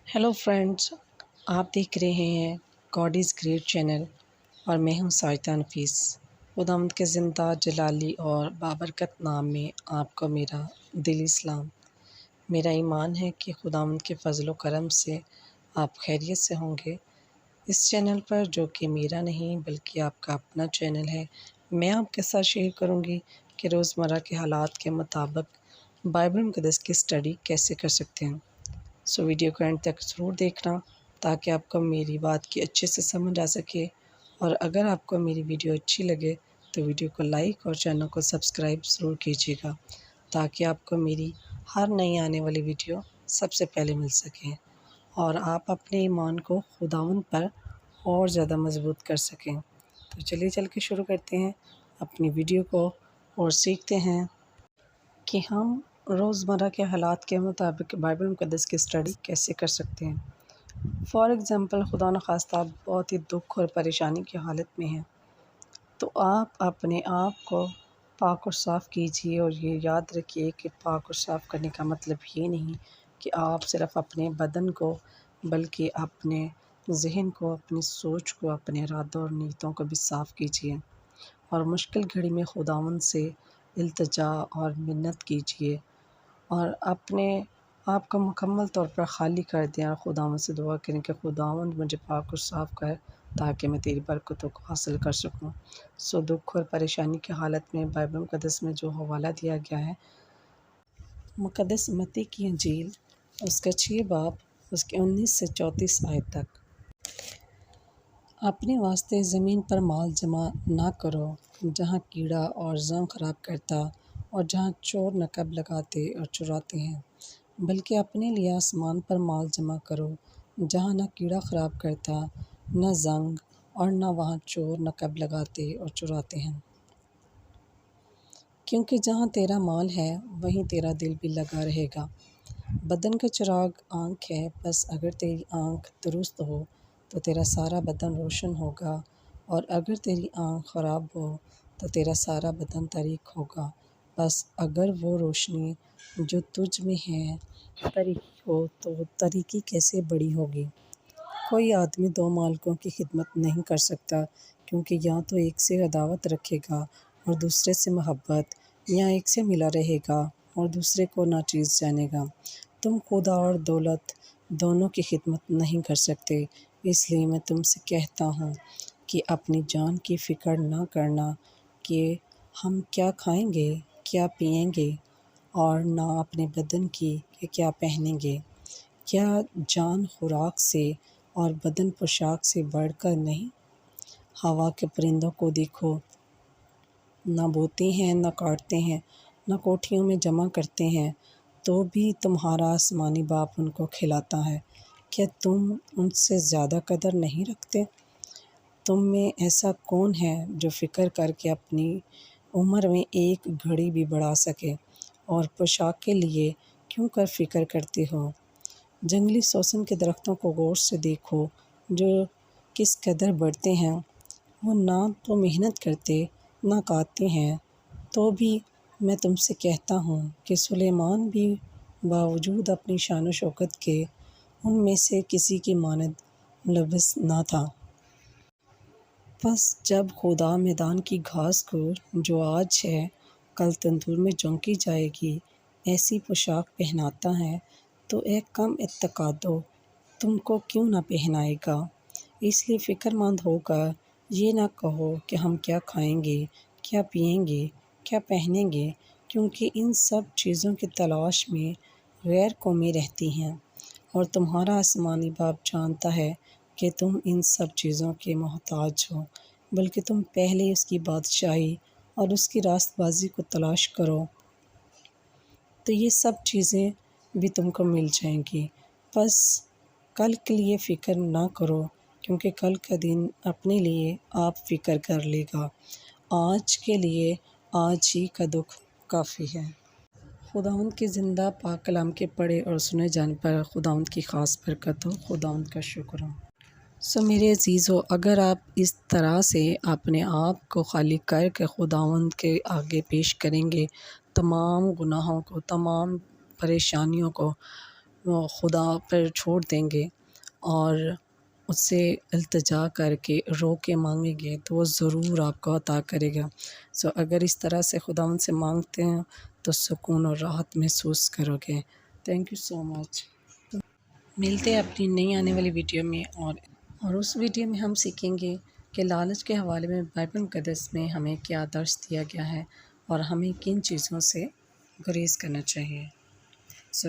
Hello friends, आप देख रहे हैं गॉड इज़ ग्रेट चैनल और मैं हूं साजिदा नफीस। खुदावंद के ज़िंदा जलाली और बाबरकत नाम में आपको मेरा दिली सलाम। मेरा ईमान है कि खुदावंद के फ़ज़ल व करम से आप खैरियत से होंगे। इस चैनल पर, जो कि मेरा नहीं बल्कि आपका अपना चैनल है, मैं आपके साथ शेयर करूंगी कि रोज़मर्रा के हालात के मुताबिक बाइबल मुक़द्दस की स्टडी कैसे कर सकते हैं। सो वीडियो को एंड तक ज़रूर देखना ताकि आपको मेरी बात की अच्छे से समझ आ सके। और अगर आपको मेरी वीडियो अच्छी लगे तो वीडियो को लाइक और चैनल को सब्सक्राइब ज़रूर कीजिएगा ताकि आपको मेरी हर नई आने वाली वीडियो सबसे पहले मिल सके और आप अपने ईमान को खुदावंद पर और ज़्यादा मजबूत कर सकें। तो चलिए चल के शुरू करते हैं अपनी वीडियो को और सीखते हैं कि हम रोज़मर्रा के हालात के मुताबिक बाइबल मुक़द्दस की स्टडी कैसे कर सकते हैं। फ़ॉर एग्ज़ाम्पल, खुदा न ख़ास्ता आप बहुत ही दुख और परेशानी की हालत में हैं, तो आप अपने आप को पाक और साफ़ कीजिए और ये याद रखिए कि पाक और साफ़ करने का मतलब ये नहीं कि आप सिर्फ़ अपने बदन को बल्कि अपने ज़हन को, अपनी सोच को, अपने इरादों और नीयतों को भी साफ़ कीजिए और मुश्किल घड़ी में खुदावंद से इल्तिजा और मिन्नत कीजिए और अपने आप को मुकम्मल तौर पर खाली कर दें और खुदावंद से दुआ करें कि खुदावंद मुझे पाक और साफ़ कर ताकि मैं तेरी बरकतों को हासिल कर सकूं। सो दुख और परेशानी की हालत में बाइबल मुक़द्दस में जो हवाला दिया गया है, मुक़द्दस मत्ती की इंजील उसका 6 बाब उसके 19 से 34 आयत तक। अपने वास्ते ज़मीन पर माल जमा ना करो जहाँ कीड़ा और जंग खराब करता और जहाँ चोर नकब लगाते और चुराते हैं, बल्कि अपने लिए आसमान पर माल जमा करो जहाँ न कीड़ा खराब करता, न जंग और न वहाँ चोर नकब लगाते और चुराते हैं। क्योंकि जहाँ तेरा माल है वहीं तेरा दिल भी लगा रहेगा। बदन का चिराग आँख है, बस अगर तेरी आँख दुरुस्त हो तो तेरा सारा बदन रोशन होगा, और अगर तेरी आँख ख़राब हो तो तेरा सारा बदन तारीक होगा। बस अगर वो रोशनी जो तुझ में है तारीकी हो तो तारीकी कैसे बड़ी होगी। कोई आदमी दो मालिकों की खिदमत नहीं कर सकता, क्योंकि या तो एक से अदावत रखेगा और दूसरे से मोहब्बत, या एक से मिला रहेगा और दूसरे को नाचीज़ जानेगा। तुम खुदा और दौलत दोनों की खिदमत नहीं कर सकते। इसलिए मैं तुमसे कहता हूँ कि अपनी जान की फ़िक्र ना करना कि हम क्या खाएंगे, क्या पिएंगे, और ना अपने बदन की कि क्या पहनेंगे। क्या जान खुराक से और बदन पोशाक से बढ़कर नहीं? हवा के परिंदों को देखो, न बोते हैं, न काटते हैं, न कोठियों में जमा करते हैं, तो भी तुम्हारा आसमानी बाप उनको खिलाता है। क्या तुम उनसे ज़्यादा कदर नहीं रखते? तुम में ऐसा कौन है जो फ़िक्र करके अपनी उम्र में एक घड़ी भी बढ़ा सके? और पोशाक के लिए क्यों कर फ़िक्र करते हो? जंगली सोसन के दरख्तों को गौर से देखो, जो किस कदर बढ़ते हैं। वो ना तो मेहनत करते, ना काटते हैं, तो भी मैं तुमसे कहता हूँ कि सुलेमान भी बावजूद अपनी शान व शौकत के उनमें से किसी की मानद मुलव्वस ना था। बस जब खुदा मैदान की घास को, जो आज है कल तंदूर में झोंकी जाएगी, ऐसी पोशाक पहनाता है, तो एक कम इत्तेकादो तुमको क्यों ना पहनाएगा। इसलिए फ़िक्रमंद होकर ये ना कहो कि हम क्या खाएंगे, क्या पिएंगे, क्या पहनेंगे, क्योंकि इन सब चीज़ों की तलाश में गैर कौमें रहती हैं, और तुम्हारा आसमानी बाप जानता है कि तुम इन सब चीज़ों के मोहताज हो। बल्कि तुम पहले उसकी बादशाही और उसकी रास्तबाजी को तलाश करो, तो ये सब चीज़ें भी तुमको मिल जाएंगी। बस कल के लिए फ़िक्र ना करो, क्योंकि कल का दिन अपने लिए आप फ़िक्र कर लेगा। आज के लिए आज ही का दुख काफ़ी है। खुदावंद के ज़िंदा पाक कलाम के पढ़े और सुने जाने पर खुदावंद की ख़ास बरकत हो। खुदावंद का शुक्र हो। मेरे अज़ीज़ों, अगर आप इस तरह से अपने आप को खाली करके खुदावंद के आगे पेश करेंगे, तमाम गुनाहों को, तमाम परेशानियों को خدا پر چھوڑ دیں گے اور اس سے التجا کر کے رو کے مانگیں گے تو وہ ضرور آپ کو عطا کرے گا۔ اگر اس طرح سے خداوند سے مانگتے ہیں تو سکون اور راحت محسوس کرو گے۔ تھینک یو سو مچ۔ ملتے ہیں اپنی نئی آنے والی ویڈیو میں، اور اس ویڈیو میں ہم سیکھیں گے کہ لالچ کے حوالے میں بائبل مقدس میں ہمیں کیا درس دیا گیا ہے اور ہمیں کن چیزوں سے گریز کرنا چاہیے۔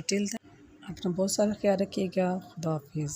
ٹل دین اپنا بہت سارا خیال رکھیے گا۔ خدا حافظ۔